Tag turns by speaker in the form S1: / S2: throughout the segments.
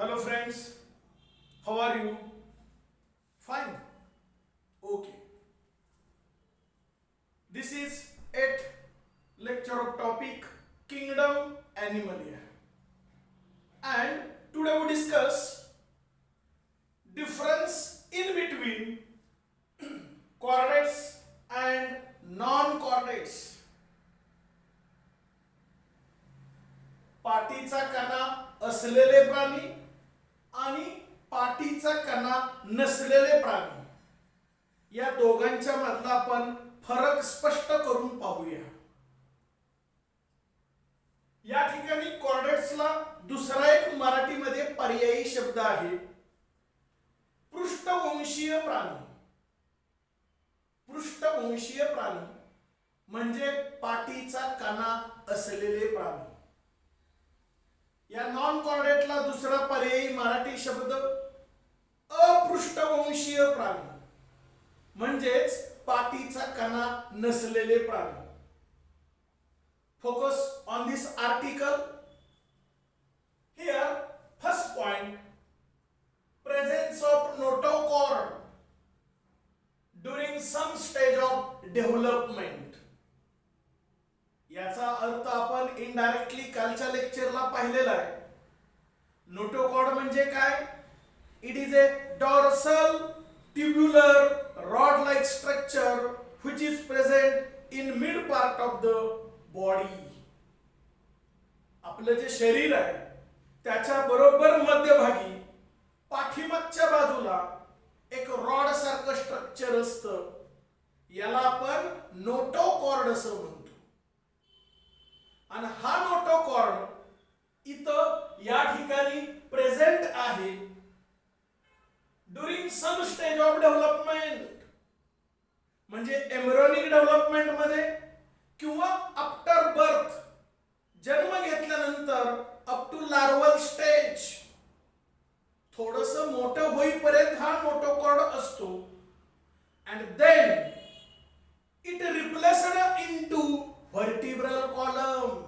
S1: Hello friends, how are you? Fine. Okay. This is 8th lecture of topic Kingdom Animalia. And today we discuss difference in between chordates and non-chordates. पाठीचा कणा असलेले प्राणी आणि पाठीचा कणा नसलेले प्राणी या दोघांच्या मधला आपण फरक स्पष्ट करून पाहूया. या ठिकाणी कॉर्डेट्सला दुसरा एक मराठीमध्ये पर्यायी शब्द आहे पृष्ठवंशीय प्राणी. पृष्ठवंशीय प्राणी म्हणजे पाठीचा कणा असलेले प्राणी. या नॉन कॉर्डेटला दुसरा पर्यायी मराठी शब्द अपृष्ठवंशीय प्राणी म्हणजेच पाठीचा कणा नसलेले प्राणी. Focus on this article. Here, first point, presence of notochord during some stage of development. याचा अर्थ आपण इनडायरेक्टली कालच्या लेक्चरला पाहिलेला आहे. नोटोकॉर्ड म्हणजे काय? It is a dorsal tubular rod like structure which is present in mid part of the body. आपलं जे शरीर आहे त्याच्या बरोबर मध्यभागी पाठीमागच्या बाजूला एक रॉड सारखं स्ट्रक्चर असतं. याला आपण नोटोकॉर्ड असं म्हणतो. आणि हा नोटोकॉर्ड इथं या ठिकाणी प्रेझेंट आहे during some stage of development म्हणजे एम्ब्रियोनिक डेव्हलपमेंट मध्ये किंवा आफ्टर बर्थ जन्म घेतल्यानंतर अप टू लार्वल स्टेज थोडस मोठं होईपर्यंत हा नोटोकॉर्ड असतो. And then it replaced into vertebral column.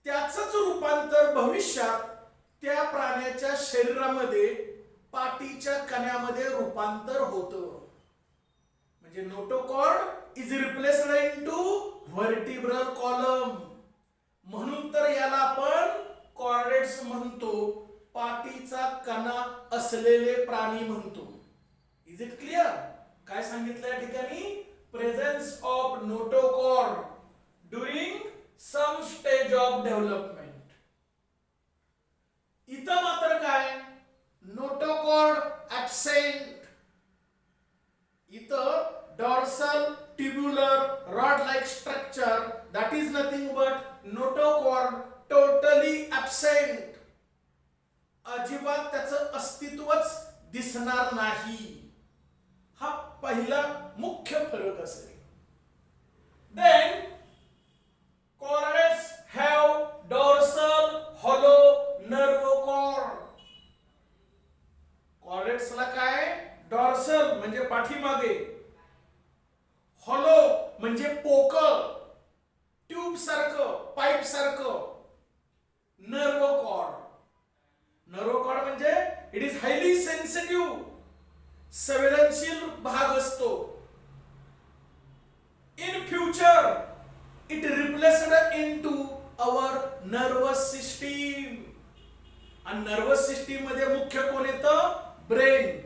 S1: त्याचंच रूपांतर भविष्यात त्या प्राण्याच्या शरीरामध्ये पाठीच्या कण्यामध्ये रूपांतर होतं. म्हणजे notochord is replaced into vertebral column. म्हणून तर याला आपण कॉर्डेट्स म्हणतो. पाठीचा कणा असलेले प्राणी म्हणतो. Is it clear? काय सांगितलं या ठिकाणी? presence of notochord during some stage of development. इथं मात्र काय? notochord absent. इथं dorsal tubular rod like structure that is nothing but notochord totally absent. अजिबात त्याचं अस्तित्वच दिसणार नाही. हा पहिला मुख्य फरक असेल. Then chordates have dorsal hollow nerve cord. chordatesला काय? डॉर्सल म्हणजे पाठीमागे, हॉलो म्हणजे पोकळ, ट्यूब सारखं, पाईप सारखं, नर्व कॉर्ड. नर्व कॉर्ड म्हणजे इट इज हायली सेन्सिटिव्ह, संवेदनशील भाग असतो. In future it replaced into our nervous system. आणि नर्वस सिस्टीम मध्ये मुख्य कोण येतं? ब्रेन.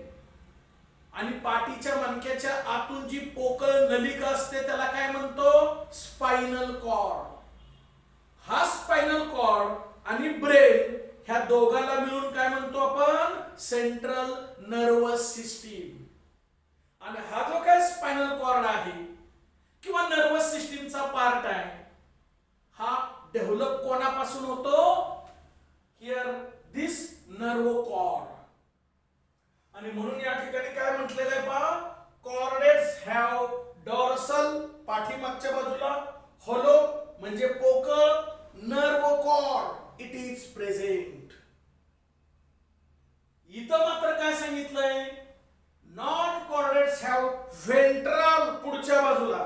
S1: आणि पाठीच्या मणक्याच्या आतून जी पोकळ नलिका असते त्याला काय म्हणतो? Spinal cord. हा स्पायनल कॉर्ड आणि ब्रेन ह्या दोघाला मिळून काय म्हणतो आपण? Central nervous system. आणि हा जो काय स्पायनल कॉर्ड आहे किंवा नर्वस सिस्टीमचा पार्ट आहे हा डेव्हलप कोणापासून होतो? Here this nerve cord. आणि म्हणून या ठिकाणी काय म्हटलेलं आहे पहा? कॉर्डेट्स हॅव डॉर्सल पाठीमागच्या बाजूला, हॉलो म्हणजे पोकळ, nerve cord it is present. इथं मात्र काय सांगितलंय? नॉन कॉर्डेट्स हॅव व्हेंट्रल पुढच्या बाजूला,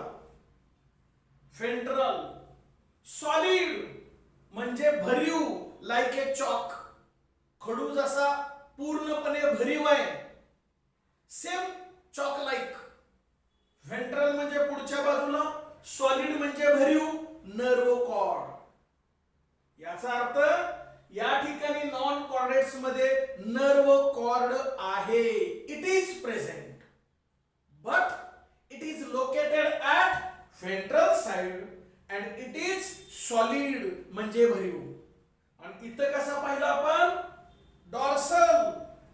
S1: व्हेंट्रल सॉलिड म्हणजे भरीव लाईक ए चॉक. खडू जसा पूर्णपणे भरीव आहे, सेम चॉक लाईक. व्हेंट्रल म्हणजे पुढच्या बाजूला, सॉलिड म्हणजे भरीव, नर्व कॉर्ड. याचा अर्थ या ठिकाणी नॉन कॉर्डेट्स मध्ये नर्व कॉर्ड आहे. It is present but it is located at ventral side and it is solid म्हणजे भरीव. आणि इथं कसा पाहिला आपण, डॉर्सल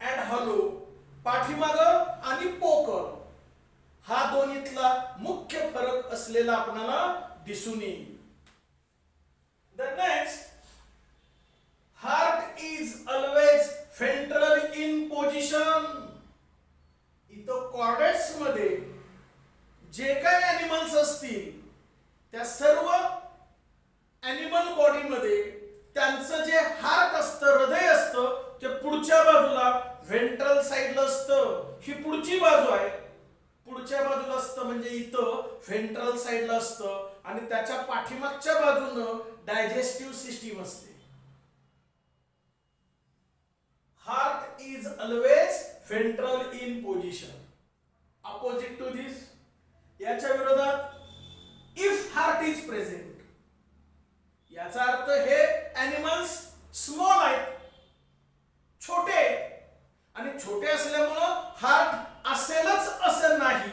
S1: अँड हॉलो, पाठीमाग आणि पोकळ, हा दोन्हीतला मुख्य फरक असलेला आपल्याला दिसून येईल. The next, heart is always ventral in position. इथं कॉर्डेट्स मध्ये जे काही एनिमल्स असतील त्या सर्व एनिमल बॉडी मध्ये त्यांचं जे हार्ट असतं, हृदय असतं, ते पुढच्या बाजूला व्हेंट्रल साइडला असतं. ही पुढची बाजू आहे, पुढच्या बाजूला असतं म्हणजे इथं व्हेंट्रल साइडला असतं. आणि त्याच्या पाठीमागच्या बाजूनं डायजेस्टिव्ह सिस्टीम असते. Heart is always ventral in position. Opposite to this, याच्या विरोधात इफ हार्ट इज प्रेझेंट, याचा अर्थ हे एनिमल्स स्मॉल आहेत, छोटे, आणि छोटे असल्यामुळं हार्ट असेलच असं नाही,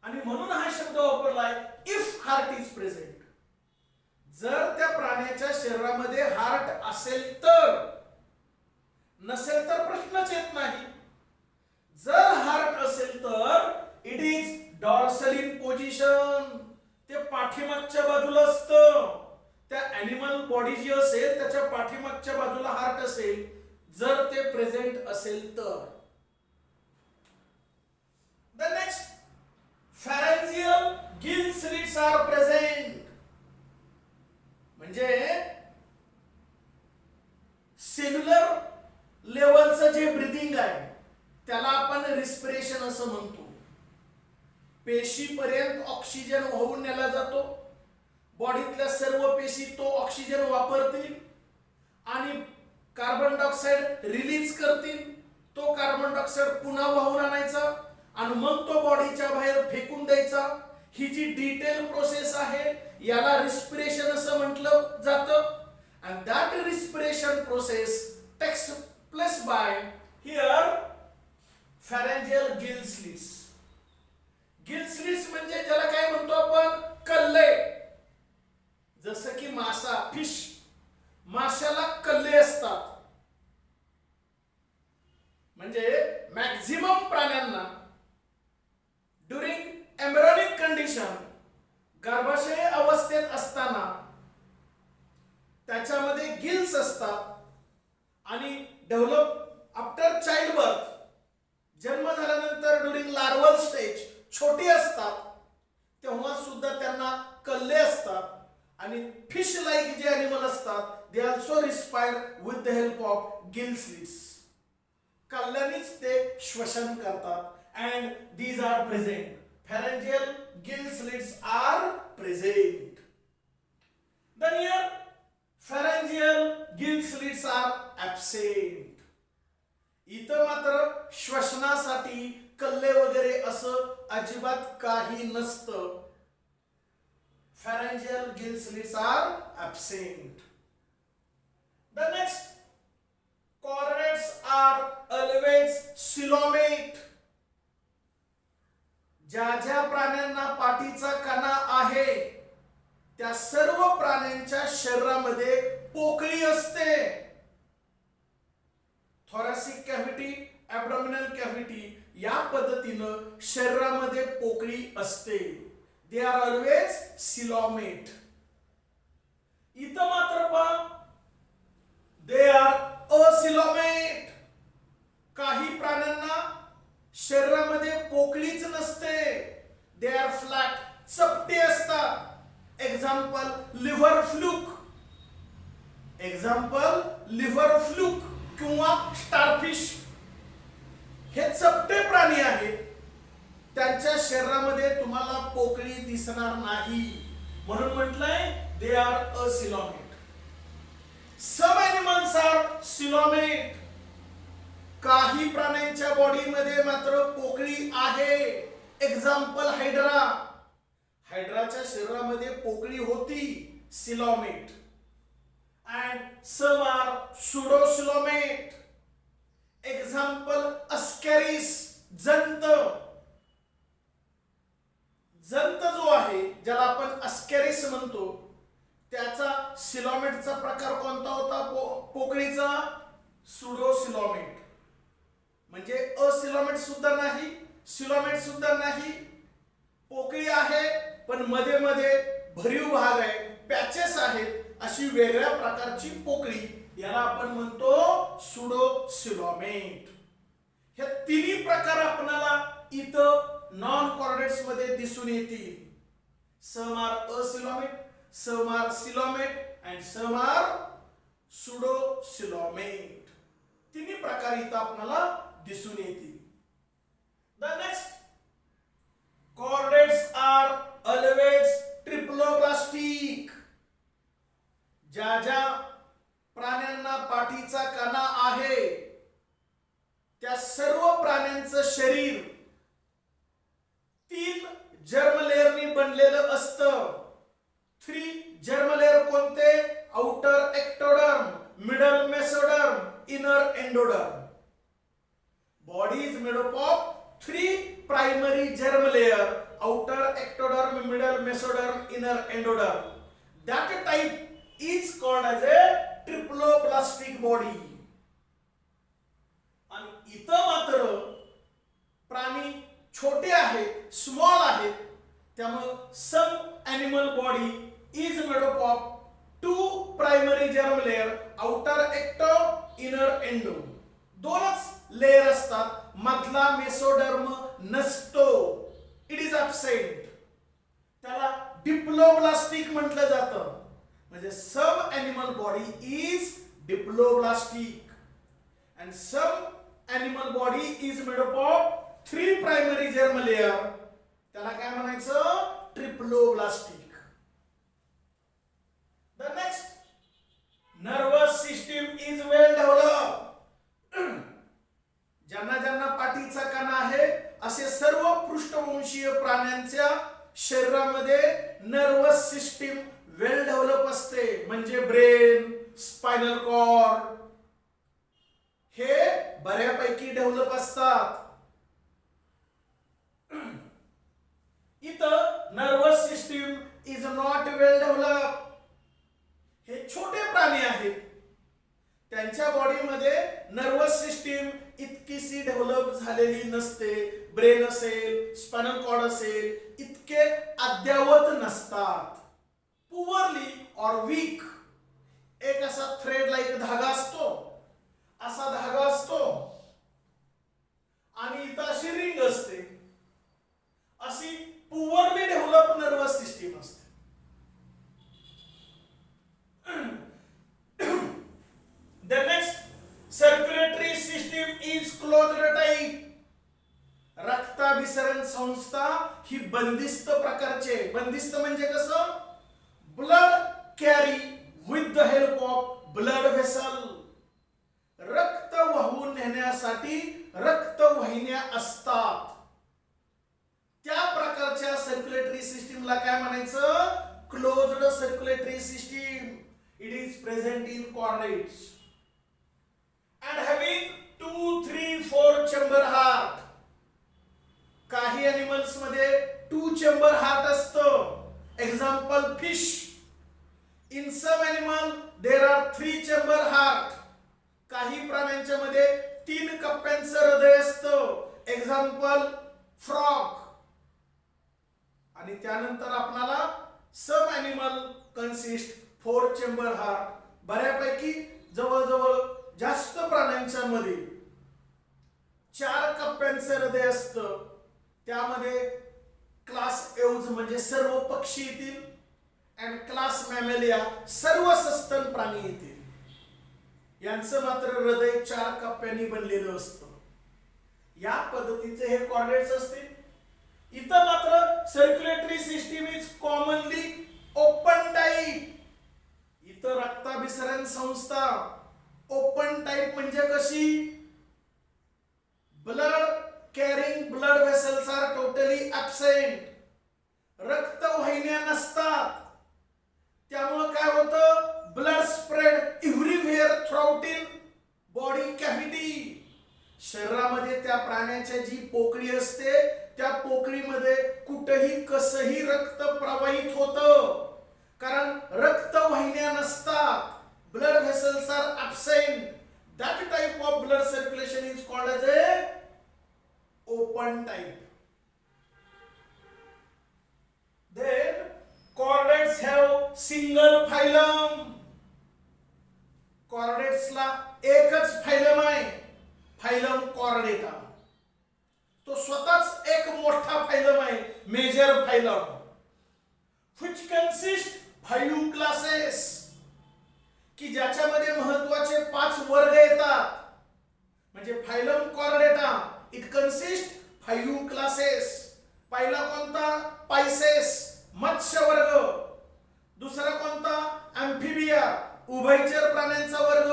S1: आणि म्हणून हा शब्द वापरलाय इफ हार्ट इज प्रेझेंट. जर त्या प्राण्याच्या शरीरामध्ये हार्ट असेल तर, नसेल तर प्रश्नच येत नाही. जर हार्ट असेल तर it is dorsal in position, ते पाठीमागच्या बाजूला असतं. त्या एनिमल बॉडी जी असेल त्याच्या पाठीमागच्या बाजूला हार्ट असेल, जर ते प्रेझेंट असेल तर. The next, pharyngeal gill slits are present. म्हणजे सेल्युलर लेवलचं जे ब्रीदिंग आहे त्याला आपण रिस्पिरेशन असं म्हणतो. पेशीपर्यंत ऑक्सिजन वाहून नेला जातो, बॉडीतल्या सर्व पेशी तो ऑक्सिजन वापरतील आणि कार्बन डायऑक्साइड रिलीज करतील. तो कार्बन डायऑक्साइड पुन्हा वाहून आणायचा आणि मग तो बॉडीच्या बाहेर फेकून द्यायचा. ही जी डिटेल प्रोसेस आहे याला रिस्पिरेशन असं म्हटलं जातं. and that respiration process takes place by here pharyngeal gill slits. Gill slits म्हणजे ज्याला काय म्हणतो आपण, कल्ले. जसं की मासा, फिश, माशाला कल्ले असतात. म्हणजे मॅक्झिमम प्राण्यांना ड्युरिंग एम्ब्रियोनिक कंडिशन, गर्भाशय अवस्थेत असताना त्याच्यामध्ये गिल्स असतात. आणि डेव्हलप आफ्टर चाइल्ड बर्थ, जन्म झाल्यानंतर ड्युरिंग लार्वल स्टेज छोटी असतात, तेव्हा सुद्धा त्यांना कल्ले असतात. आणि फिश लाईक जे एनिमल असतात they also respire with the help of gill slits. कल्ल्यानेच ते श्वसन करतात and these are present. pharyngeal gill slits are present. Then here pharyngeal gill slits are absent. इथं मात्र श्वसनासाठी कल्ले वगैरे असं अजिबात काही नसतं. pharyngeal gill slits are absent. The next, chordates are always coelomate. ज्या ज्या प्राण्यांना पाठीचा कणा आहे त्या सर्व प्राण्यांच्या शरीरामध्ये पोकळी असते. थोरॅसिक कॅव्हिटी, ॲब्डोमिनल कॅव्हिटी या पद्धतीनं शरीरामध्ये पोकळी असते. They are always coelomate. इथं मात्र पहा दे आर असिलोमेट. काही प्राण्यांना शरीरामध्ये पोकळीच नसते. दे आर फ्लॅट, चपटे असतात. Example liver fluke, liver fluke किंवा स्टारफिश हे चपटे प्राणी आहेत. त्यांच्या शरीरामध्ये तुम्हाला पोकळी दिसणार नाही, म्हणून म्हटलंय they are acoelomate. Some animals are coelomate. काही प्राण्यांच्या बॉडीमध्ये मात्र पोकळी आहे. Example hydra. हायड्राच्या शरीरामध्ये पोकळी होती, coelomate. And some are pseudocoelomate. Example ascaris, जंत. जंत जो आहे, ज्याला आपण अस्कॅरिस म्हणतो, त्याचा सिलोमेटचा प्रकार कोणता होता? पोकळीचा सुडोसिलोमेट. म्हणजे असिलोमेट सुद्धा नाही, सिलोमेट सुद्धा नाही, पोकळी आहे पण मध्ये मध्ये भरीव भाग आहे, पॅचेस आहेत, अशी वेगळ्या प्रकारची पोकळी, याला आपण म्हणतो सुडोसिलोमेट. हे तिन्ही प्रकार आपल्याला इथं नॉन कॉर्डेट्स मध्ये दिसून येतील. Some are acoelomate, some are coelomate and some are pseudocoelomate. तिन्ही प्रकार इथं आपल्याला दिसून येतील. The next, chordates are always triploblastic. ज्या ज्या प्राण्यांना पाठीचा कणा आहे त्या सर्व प्राण्यांचं शरीर 3 जर्म लेअरनी बनलेलं असतं. 3 जर्म लेअर कोणते? Outer ectoderm, middle mesoderm, inner endoderm. Body is made up of 3 primary germ layer, outer ectoderm, middle mesoderm, inner endoderm. That type is called as a triploblastic body. आणि इथं मात्र प्राणी छोटे आहेत, small आहेत, त्यामुळे some animal body is made up of 2 primary germ layer, outer ecto, inner endo. 2च layer असतात, मधला मेसोडर्म नसतो, इट इज ॲब्सेंट. त्याला डिप्लोब्लास्टिक म्हटलं जातं. म्हणजे some animal body is diploblastic and some animal body is made up of 3 primary germ layer. त्याला काय म्हणायचं? Triploblastic. The next, nervous system is well developed. ज्यांना ज्यांना पाठीचा कणा आहे असे सर्व पृष्ठवंशीय प्राण्यांच्या शरीरामध्ये नर्वस सिस्टीम वेल डेव्हलप असते. म्हणजे ब्रेन, स्पायनल कॉर्ड हे बऱ्यापैकी डेव्हलप असतात. इथं nervous system is not well develop. हे छोटे प्राणी आहेत, त्यांच्या बॉडीमध्ये नर्वस सिस्टीम इतकीशी डेव्हलप झालेली नसते. ब्रेन असेल, स्पायनल कॉर्ड असेल, इतके अद्यावत नसतात. Poorly or weak. एक असा थ्रेड लाईक धागा असतो, असा धागा असतो आणि इथं अशी रिंग असते. अशी पुअरली डेव्हलप नर्वस सिस्टीम असते. The next, circulatory system is closed type. रक्ताभिसरण संस्था ही बंदिस्त प्रकारचे. बंदिस्त म्हणजे कसं? Blood carry with the help of blood vessel. रक्त वाहून नेण्यासाठी रक्तवाहिन्या असतात. त्या प्रकारच्या सर्क्युलेटरी सिस्टीमला काय म्हणायचं? Closed circulatory system. It is present in chordates and having 2, 3, 4 chamber heart. काही एनिमल्स मध्ये 2 चेंबर हार्ट असतं. Example fish. In some animal there are 3 chamber heart. काही प्राण्यांच्या मध्ये 3 कप्प्यांचं हृदय असतं. Example frog. आणि त्यानंतर आपल्याला some animal consist 4 chamber heart. बऱ्यापैकी जवळजवळ जास्त प्राण्यांच्या मध्ये 4 कप्प्यांचं हृदय असतं. त्यामध्ये क्लास एव्ज म्हणजे सर्व पक्षी येतील अँड क्लास मॅमेलिया सर्व सस्तन प्राणी येतील. यांचं मात्र हृदय 4 कप्प्यांनी बनलेलं असतं. या पद्धतीचे हे कॉर्डेट्स असतील. इथं मात्र circulatory system is commonly open type. इथं रक्ताभिसरण संस्था ओपन टाइप म्हणजे कशी? Blood carrying blood vessels are totally absent. रक्तवाहिन्या नसतात. त्यामुळे काय होतं? Blood spread everywhere throughout in body cavity. शरीरामध्ये त्या प्राण्याच्या जी पोकळी असते त्या पोकळीमध्ये कुठेही कसंही रक्त प्रवाहित होतं, कारण रक्तवाहिन्या नसतात. Blood vessels are absent. That type of blood circulation is called as a open type. Then chordates have single phylum. Chordates ला एकच फायलम आहे, फायलम कॉर्डेटा. तो स्वतःच एक मोठा फायलम आहे, major phylum, which consist 5 classes, की ज्याच्यामध्ये महत्वाचे 5 वर्ग येतात. म्हणजे phylum Chordata it consist 5 classes. पहिला कोणता? पायसेस, मत्स्य वर्ग. दुसरा कोणता? अँफिबिया, उभयचर प्राण्यांचा वर्ग.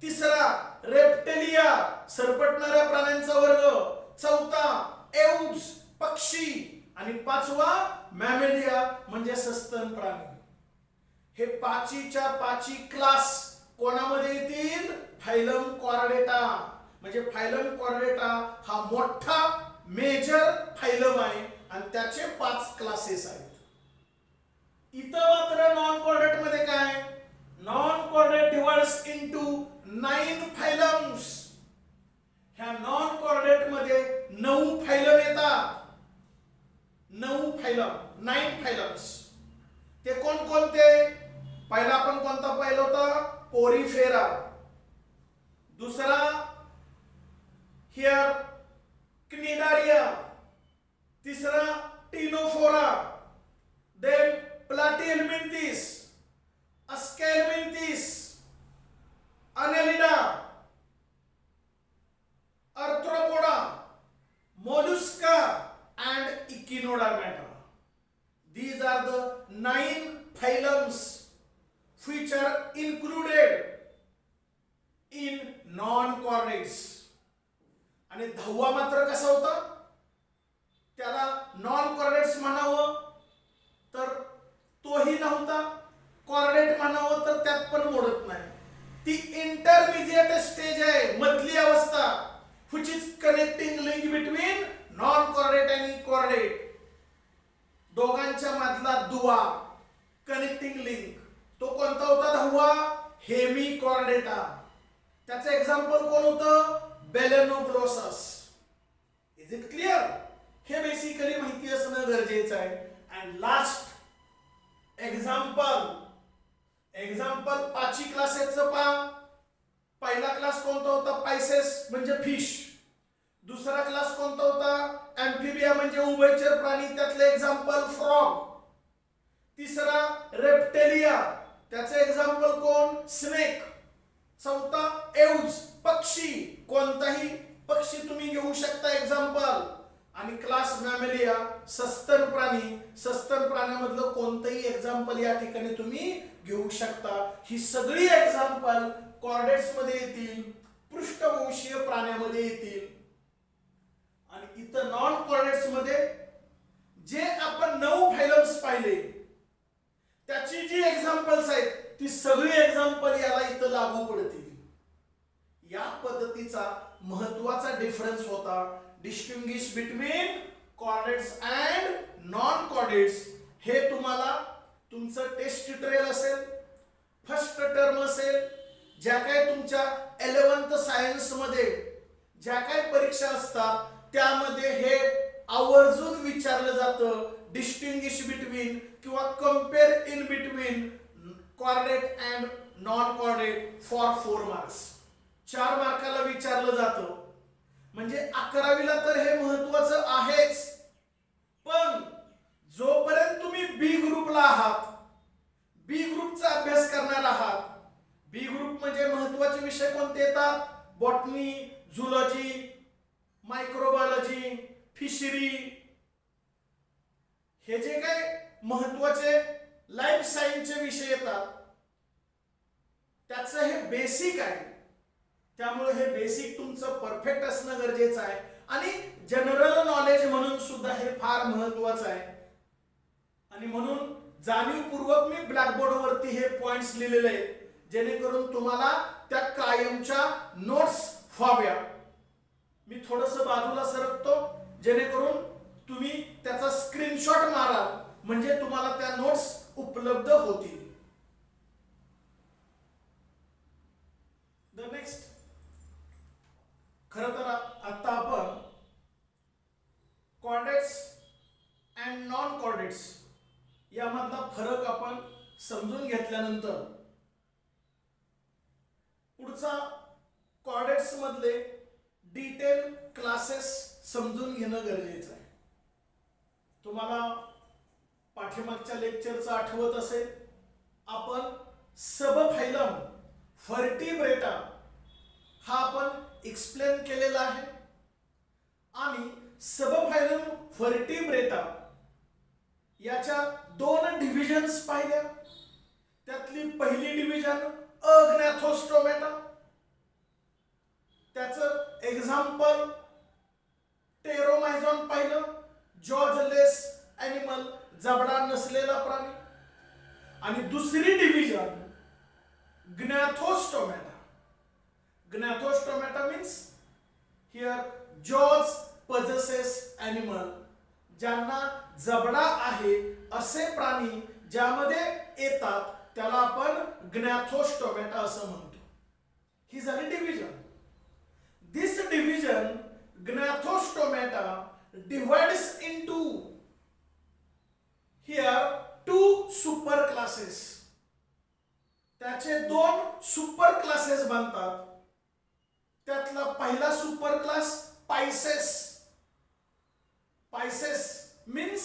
S1: तिसरा रेप्टिलिया, सरपटणाऱ्या प्राण्यांचा वर्ग. चौथा एव्ज, पक्षी. आणि पाचवा मॅमेलिया म्हणजे सस्तन प्राणी. हे पाचीच्या पाची क्लास कोणामध्ये येतील? Phylum Chordata. म्हणजे फायलम कॉर्डेटा हा मोठा मेजर फायलम आहे आणि त्याचे 5 क्लासेस आहेत. इथं मात्र नॉन कॉर्डेट मध्ये काय? Non chordate divides into 9 फायलम्स. ह्या नॉन कॉर्डेट मध्ये 9 फायलम येतात. 9 फायलम, 9 फायलम्स. ते कोणकोणते? पहिला आपण कोणता पाहिला होता? पोरीफेरा. दुसरा हियर क्निडारिया. तिसरा Ctenophora. Then Platyhelminthes, Aschelminthes, Annelida, Arthropoda, Mollusca and Echinodermata. These are the 9 phylums which are included in non-chordates. आणि 10वा मात्र कसा होता? त्याला नॉन कॉर्डेट्स म्हणावं तर तोही नव्हता, कॉर्डेट म्हणावं तर त्यात पण मोडत नाही. ती इंटरमिजिएट स्टेज आहे, मधली अवस्था, which is connecting link between non chordate आणि कॉर्डेट. दोघांच्या मधला दुवा, कनेक्टिंग लिंक. तो कोणता होता? 10वा हेमी कॉर्डेटा. त्याचं एक्झाम्पल कोण होतं? बेलेनोग्लोसस. Is it clear? हे बेसिकली माहिती असणं गरजेचं आहे. अँड लास्ट एक्झाम्पल पाची क्लासेसचं पहा. पहिला क्लास कोणता होता? पायसेस म्हणजे फिश. दुसरा क्लास कोणता होता? अँफिबिया म्हणजे उभयचर प्राणी, त्यातले एक्झाम्पल फ्रॉग. तिसरा रेप्टिलिया, त्याचे एक्झाम्पल कोण? स्नेक. चौथा एव्ज, पक्षी. कोणताही पक्षी तुम्ही घेऊ शकता एक्झाम्पल. आणि क्लास मॅमेलिया, सस्तन प्राणी. सस्तन प्राण्यामधलं कोणतंही एक्झाम्पल या ठिकाणी तुम्ही घेऊ शकता. ही सगळी एक्झाम्पल कॉर्डेट्स मध्ये येतील, पृष्ठवंशीय प्राण्यामध्ये येतील. आणि इथं नॉन कॉर्डेट्स मध्ये जे आपण 9 फायलम्स पाहिले त्याची जी एक्झाम्पल्स आहेत ती सगळी एक्झाम्पल याला इथं लागू पडतील. या पद्धतीचा महत्वाचा डिफरन्स होता, distinguish between chordates and non chordates. हे तुम्हाला तुमचं टेस्ट ट्रेल असेल, फर्स्ट टर्म असेल, ज्या काही तुमच्या 11th सायन्स मध्ये ज्या काही परीक्षा असतात त्यामध्ये हे आवर्जून विचारलं जातं. डिस्टिंग्विश बिटवीन किंवा compare in between chordate and non chordate for 4 marks. 4 मार्काला विचारलं जातं. म्हणजे 11वीला तर हे महत्वाचं आहेच. पण जोपर्यंत तुम्ही बी ग्रुपला आहात, बी ग्रुपचा अभ्यास करणार आहात, बी ग्रुप म्हणजे महत्वाचे विषय कोणते येतात? बॉटनी, झुलॉजी, मायक्रोबायोलॉजी, फिशरी, हे जे काही महत्वाचे लाईफ सायन्सचे विषय येतात परफेक्ट असणं गरजेचं आहे आणि जनरल नॉलेज म्हणून सुद्धा हे फार महत्वाचं आहे. आणि म्हणून जाणीवपूर्वक मी ब्लॅकबोर्ड वरती हे पॉइंट्स लिहिलेले आहेत जेणेकरून तुम्हाला त्या कायमच्या नोट्स व्हाव्या. मी थोडंसं बाजूला सरकतो जेणेकरून तुम्ही त्याचा स्क्रीनशॉट माराल म्हणजे तुम्हाला त्या नोट्स उपलब्ध होतील. द नेक्स्ट, खरं तर आता आपण कॉर्डेट्स अँड नॉन कॉर्डेट्स यामधला फरक आपण समजून घेतल्यानंतर पुढचा कॉर्डेट्स मधले डिटेल क्लासेस समजून घेणं गरजेचं आहे. तुम्हाला पाठीमागच्या लेक्चरचं आठवत असेल, आपण सबफायलम व्हर्टिब्रेटा हा आपण एक्सप्लेन केलेला आहे आणि सबफायलम व्हर्टिब्रेटा याच्या दोन डिव्हिजन्स पाहिल्या. त्यातली पहिली डिव्हिजन अग्नॅथोस्टोमेटा, त्याचं एक्झाम्पल टेरोमायझॉन पाहिलं, जॉर्जलेस ॲनिमल, जबडा नसलेला प्राणी. आणि दुसरी division Gnathostomata. Gnathostomata means here जॉर्ज पजेसेस ॲनिमल, ज्यांना जबडा आहे असे प्राणी ज्यामध्ये येतात त्याला आपण ग्नॅथोस्टोमेटा असं म्हणतो. ही झाली division. This division Gnathostomata divides into here two super classes. त्याचे दोन सुपर क्लासेस बनतात. त्यातला पहिला super class Pisces. Pisces means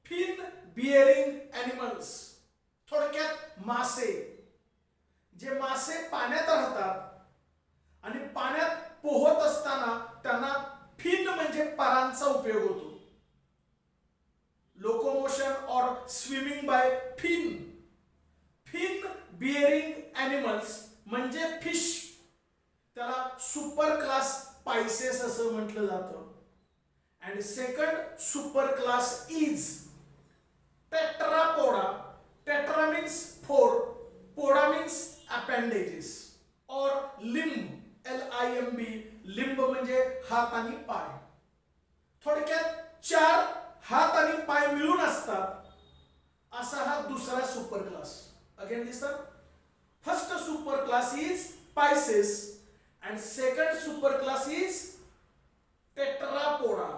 S1: fin bearing animals, थोडक्यात मासे. जे मासे पाण्यात राहतात आणि पाण्यात पोहत असताना त्यांना फिन म्हणजे परांचा उपयोग होतो. लोकोमोशन और swimming by fin. Fin bearing animals म्हणजे फिश, त्याला सुपर क्लास पायसेस असं म्हटलं जातं. And second super class is tetrapoda. Tetra means four, poda means appendages और लिंब, LIMB, लिंब म्हणजे हात आणि पाय. थोडक्यात चार हात आणि पाय मिळून असतात असा हा दुसरा super class. Again listen, first super class is Pisces and second super class is Tetrapoda.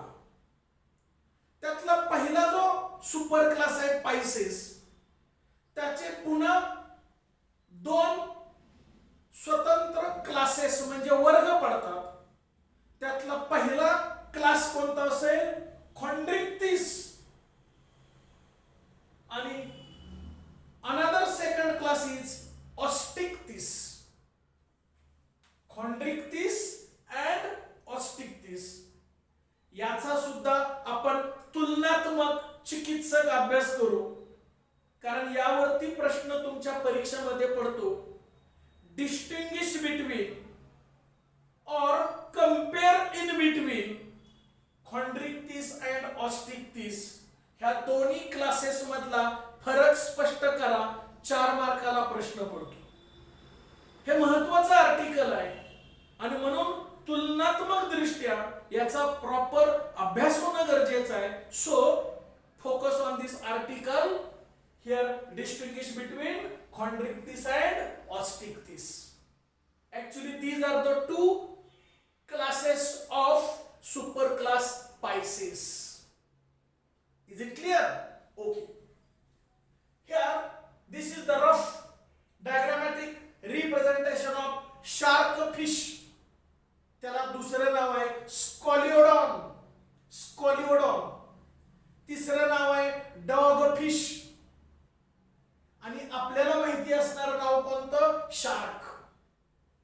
S1: त्यातला पहिला जो सुपर क्लास आहे पायसेस, त्याचे पुन्हा दोन स्वतंत्र क्लासेस म्हणजे वर्ग पडतात. त्यातला पहिला क्लास कोणता असेल? खॉन्ड्रिक्टिस. आणि another second class is Osteichthyes. Chondrichthyes and Osteichthyes याचा सुद्धा आपण तुलनात्मक चिकित्सक अभ्यास करू, कारण यावरती प्रश्न तुमच्या परीक्षेमध्ये पडतो. डिस्टिंग्विश बिटवीन और compare in between Chondrichthyes and ऑस्टिक्टिस ह्या दोन्ही क्लासेस मधला फरक स्पष्ट करा. 4 मार्काला प्रश्न पडतो. हे महत्वाचं आर्टिकल आहे आणि म्हणून तुलनात्मक दृष्ट्या याचा प्रॉपर अभ्यास होणं गरजेचं आहे. So focus on this article here. Distinguish between Chondrichthyes and Osteichthyes. Actually these are the two classes of superclass Pisces. Is it clear? Okay. Here this is the rough diagrammatic representation of shark fish. त्याला दुसरं नाव आहे स्कॉलिओडॉन. स्कॉलिओडॉन. तिसरं नाव आहे dog fish. आणि आपल्याला माहिती असणारं नाव कोणतं? शार्क.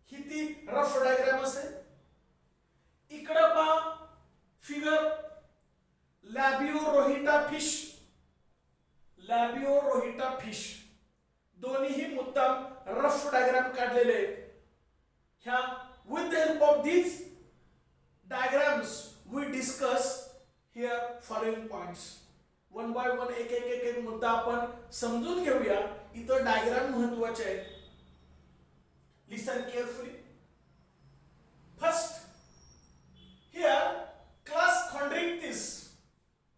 S1: ही ती रफ डायग्राम असेल. इकडं पहा points we discuss here. Following points one by one एक एक एक एक मुद्दा आपण समजून घेऊया. इथं डायग्राम महत्वाचे आहेत. Listen carefully. First, here class chondrichthyes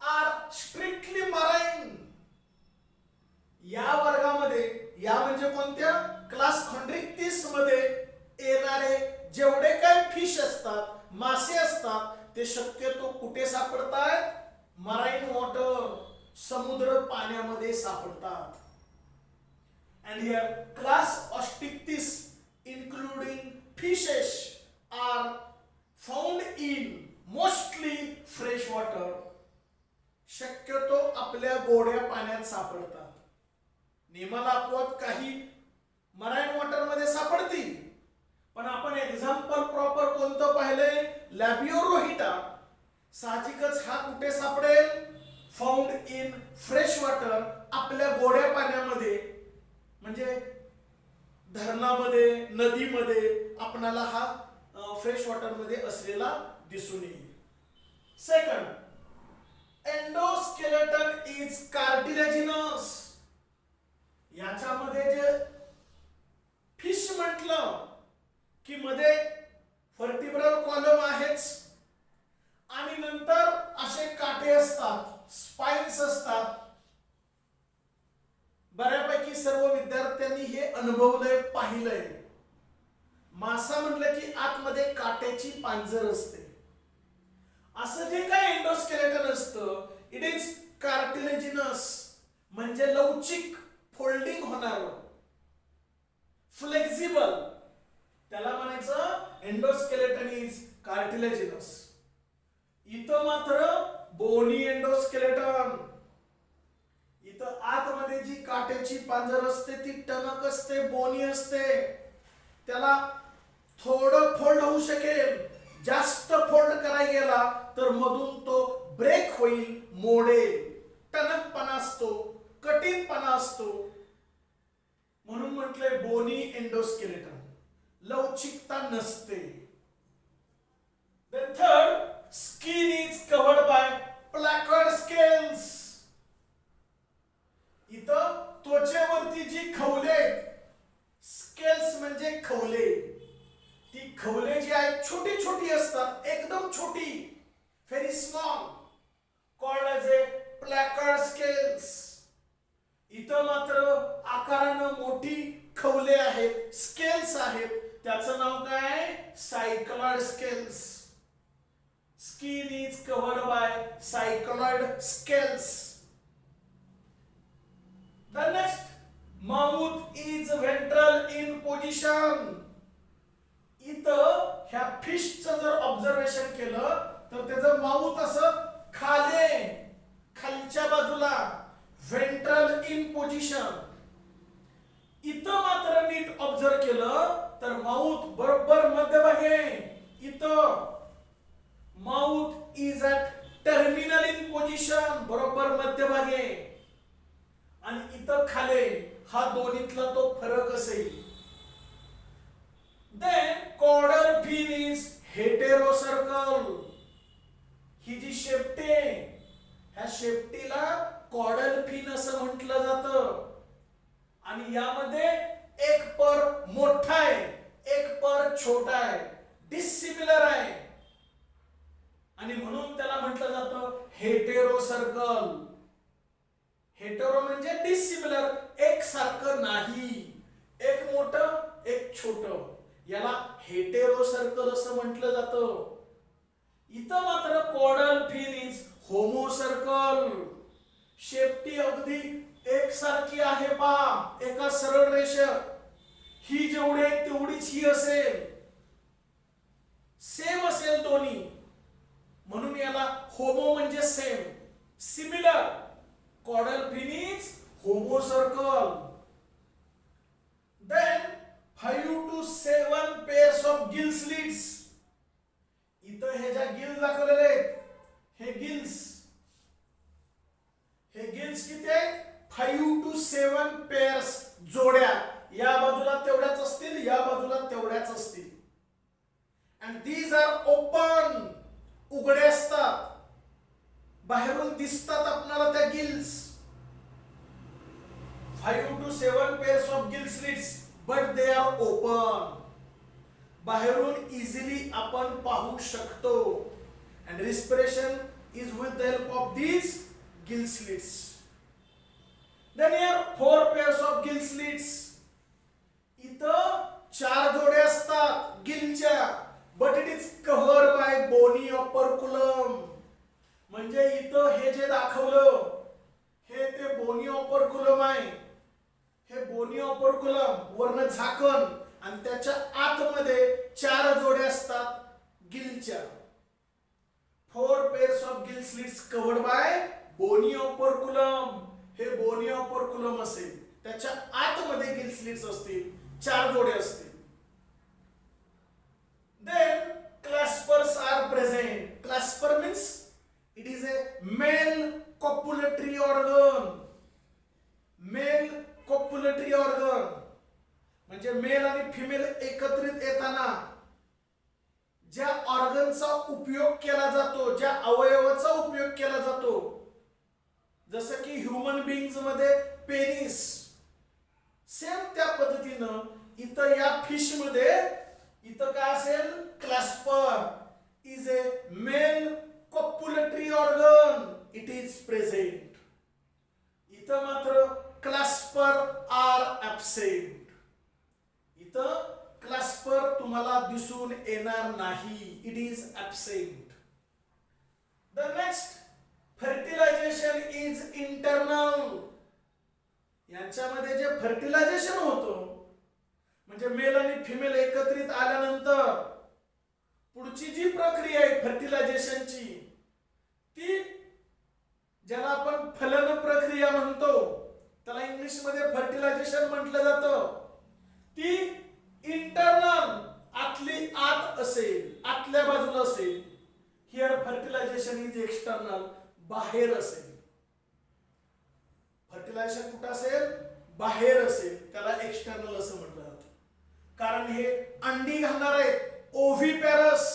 S1: are strictly marine. या वर्गामध्ये, या म्हणजे कोणत्या, क्लास खॉन्ड्रिक्टिस मध्ये येणारे जेवढे काही फिश असतात, मासे असतात, ते शक्यतो कुठे सापडतात? मराईन वॉटर, समुद्र पाण्यामध्ये सापडतात. And here class Osteichthyes including fishes are found in mostly fresh water. शक्यतो आपल्या गोड्या पाण्यात सापडतात. नियमाला अपवाद काही मराईन वॉटर मध्ये सापडतील, पण आपण एक्झाम्पल प्रॉपर कोणतं पाहिलंय? लॅबिओरोहिटा. साहजिकच हा कुठे सापडेल? फाउंड इन फ्रेश वॉटर, आपल्या गोड्या पाण्यामध्ये, म्हणजे धरणामध्ये, नदीमध्ये आपणाला हा फ्रेश वॉटर मध्ये असलेला दिसून येईल. Second, endoskeleton is cartilaginous. याच्यामध्ये जे फिश म्हटलं की मध्ये व्हर्टिब्रल कॉलम आहेच, आणि नंतर असे काटे असतात, स्पाइन्स असतात. बऱ्यापैकी सर्व विद्यार्थ्यांनी हे अनुभवलंय, पाहिलंय. मासा म्हटलं की आतमध्ये काट्याची पांजर असते. असं जे काय एंडोस्केलेटन असतं, इट इज कार्टिलेजिनस, म्हणजे लवचिक, फोल्डिंग होणार, फ्लेक्झिबल, त्याला म्हणायचं एंडोस्केलेटन इज कार्टिलेजिनस. इथं मात्र बोनी एंडोस्केलेटन. इथं आतमध्ये जी काट्याची पांजर असते ती टणक असते, बोनी असते. त्याला थोडं फोल्ड होऊ शकेल, जास्त फोल्ड करायला गेला तर मधून तो ब्रेक होईल, मोडेल. टणकपणा असतो, कठीणपणा असतो, म्हणून म्हटलंय बोनी एंडोस्केलेटन, लवचिकता नसते. Then third, skin is covered by placard scales. इथं त्वचेवरती जी खवले, स्केल्स म्हणजे खवले, ती खवले जी आहेत छोटी छोटी असतात, एकदम छोटी, व्हेरी स्मॉल, कॉल्ड एज ए placard scales. इथं मात्र आकारानं मोठी खवले आहेत, स्केल्स आहेत. त्याचं नाव काय? Cycloid scales. Skin is covered by cycloid scales. The next, mouth is ventral in position. इथं ह्या फिशचं जर ऑब्झर्वेशन केलं तर त्याचं माउथ असं खालच्या बाजूला, व्हेंट्रल इन पोझिशन. इथं मात्र नीट ऑब्झर्व केलं तर माउथ बरोबर मध्यभागी. इथं mouth is at terminal in position, बरोबर मध्यभागी. आणि इथं खाली, हा दोन्हीतला तो फरक असेल. Then caudal fin is heterocercal. ही जी शेपटी, ह्या शेपटीला कॉर्डल फिन असं म्हटलं जातं. आणि यामध्ये एक पर मोठा आहे, एक पर छोटा आहे, डिसिमिलर आहे, आणि म्हणून त्याला म्हटलं जातं हेटेरोसर्कल. हेटेरो म्हणजे डिसिमिलर, एक सारखं नाही, एक मोठं एक छोटं, याला हेटेरोसर्कल असं म्हटलं जातं. इथं मात्र कॉर्डल फिन इज होमोसर्कल. शेपटी अगदी एकसारखी आहे पहा, एका सरळ रेषा. ही जेवढी आहे तेवढीच ही असेल, सेम असेल दोन्ही, म्हणून याला होमो म्हणजे same, similar. Caudal fin is homocercal. Then 5 to 7 pairs of gill slits. इथं हे ज्या गिल दाखवलेले आहेत, हे गिल्स, हे गिल्स किती आहेत? 5 to 7 पेअर्स, जोड्या. या बाजूला तेवढ्याच असतील, या बाजूला तेवढ्याच असतील. And these are open, दिसतात आपल्याला त्या gills. 5 to 7 pairs of gill slits, but they are open. बाहेरून इझिली आपण पाहू शकतो. And respiration is with the help of these gill slits. Then here 4 pairs of gill slits. इथं 4 जोड्या असतात गिलच्या, but it is covered by bony operculum. म्हणजे इथं हे जे दाखवलं हे ते बोनी ऑपरक्युलम आहे. हे बोनी ऑपरक्युलम वरनं झाकण आणि त्याच्या आतमध्ये 4 जोड्या असतात गिलच्या. 4 pairs of gill slits covered by bony operculum. हे बोनी ऑपरक्युलम असेल, त्याच्या आतमध्ये गिल स्लिट्स असतील, 4 जोड्या असतील. Then claspers are present. Clasper means it is a male copulatory organ. Male copulatory organ म्हणजे मेल आणि फिमेल एकत्रित येताना ज्या ऑर्गनचा उपयोग केला जातो, ज्या अवयवाचा उपयोग केला जातो, जसं की ह्यूमन बीइंग्स मध्ये पेनिस, सेम त्या पद्धतीनं इथं या फिश मध्ये इथं काय असेल, clasper is a male copulatory organ, it is present. इथं मात्र क्लॅस्पर आर absent. इथं क्लॅस्पर तुम्हाला दिसून येणार नाही, it is absent. The next, fertilization is internal. यांच्यामध्ये जे फर्टिलायझेशन होतं म्हणजे मेल आणि फिमेल एकत्रित आल्यानंतर पुढची जी प्रक्रिया आहे फर्टिलायझेशनची, ती ज्याला आपण फलन प्रक्रिया म्हणतो, त्याला इंग्लिश मध्ये फर्टिलायझेशन म्हटलं जातं. ती इंटरनल, आतली आत असेल, आतल्या बाजूला असेल. हिअर फर्टिलायझेशन इज एक्सटर्नल, बाहेर असेल. फर्टिलायझेशन कुठं असेल, बाहेर असेल, त्याला एक्सटर्नल असं म्हटलं जातं. कारण हे अंडी घालणार आहेत, ओव्हीपॅरस,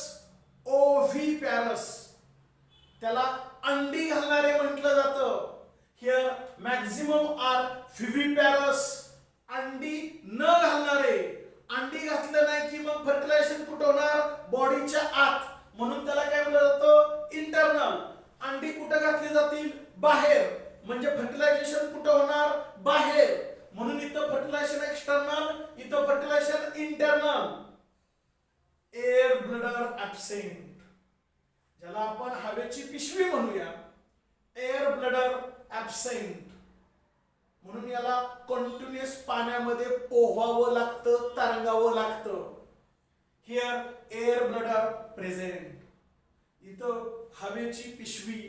S1: ओव्हीपॅरस, त्याला अंडी घालणारे म्हटलं जातं. हिअर मॅक्झिमम आर व्हिव्हिपॅरस, अंडी न घालणारे. अंडी घातलं नाही की मग फर्टिलायझेशन कुठं होणार, बॉडीच्या आत, म्हणून त्याला काय म्हटलं जातं, इंटरनल. अंडी कुठं घातली जातील, बाहेर, म्हणजे फर्टिलायझेशन कुठं होणार, बाहेर, म्हणून इथं फर्टिलायझेशन एक्सटर्नल, इथं fertilisation internal. Air bladder absent, ज्याला आपण हवेची पिशवी म्हणूया, एअर ब्लडर ऍब्सेंट, म्हणून याला कंटिन्युअस पाण्यामध्ये पोहावं लागतं, तरंगावं लागतं. हिअर एअर ब्लडर प्रेझेंट, इथं हवेची पिशवी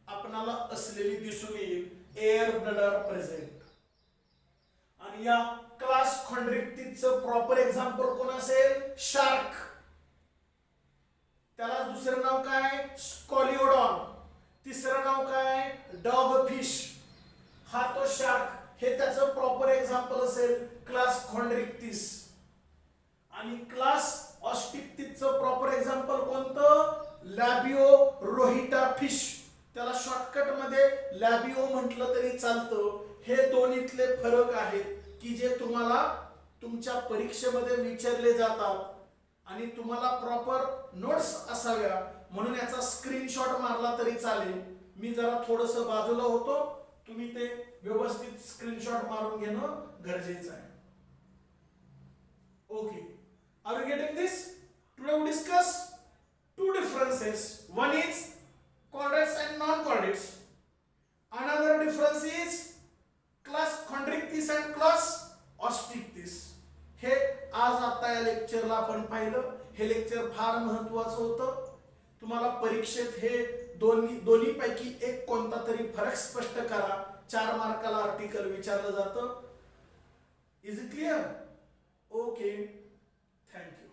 S1: आपणाला असलेली दिसून येईल, एअर ब्लडर प्रेझेंट. आणि या क्लास खॉन्ड्रिक्टिसचं प्रॉपर एक्झाम्पल कोण असेल, शार्क. त्याला दुसरं नाव काय, स्कॉलिओडॉन. तिसरं नाव काय, डॉग फिश. हा तो शार्क, हे त्याचं प्रॉपर एक्झाम्पल असेल, क्लास खॉन्ड्रिक्टिस. आणि क्लास ऑस्टिक्टिसचं प्रॉपर एक्झाम्पल कोणतं, लॅबिओ रोहिटा फिश. त्याला शॉर्टकट मध्ये लॅबिओ म्हटलं तरी चालतं. हे दोन्हीतले फरक आहेत की जे तुम्हाला तुमच्या परीक्षेमध्ये विचारले जातात आणि तुम्हाला प्रॉपर नोट्स असाव्या, म्हणून याचा स्क्रीनशॉट मारला तरी चालेल. मी जरा थोडंसं बाजूला होतो, तुम्ही ते व्यवस्थित स्क्रीनशॉट मारून घेणं गरजेचं आहे. Okay, are you getting this? Today we discuss two differences. One is chordates and non-chordates. Another difference is class chondrichthyes and class osteichthyes. हे आज आता या लेक्चरला आपण पाहिलं. हे लेक्चर फार महत्त्वाचं होतं. तुम्हाला परीक्षेत हे दोन्ही पैकी एक कोणता तरी फरक स्पष्ट करा. 4 मार्काला आर्टिकल विचारलं जातं. Is it clear? Okay, thank you.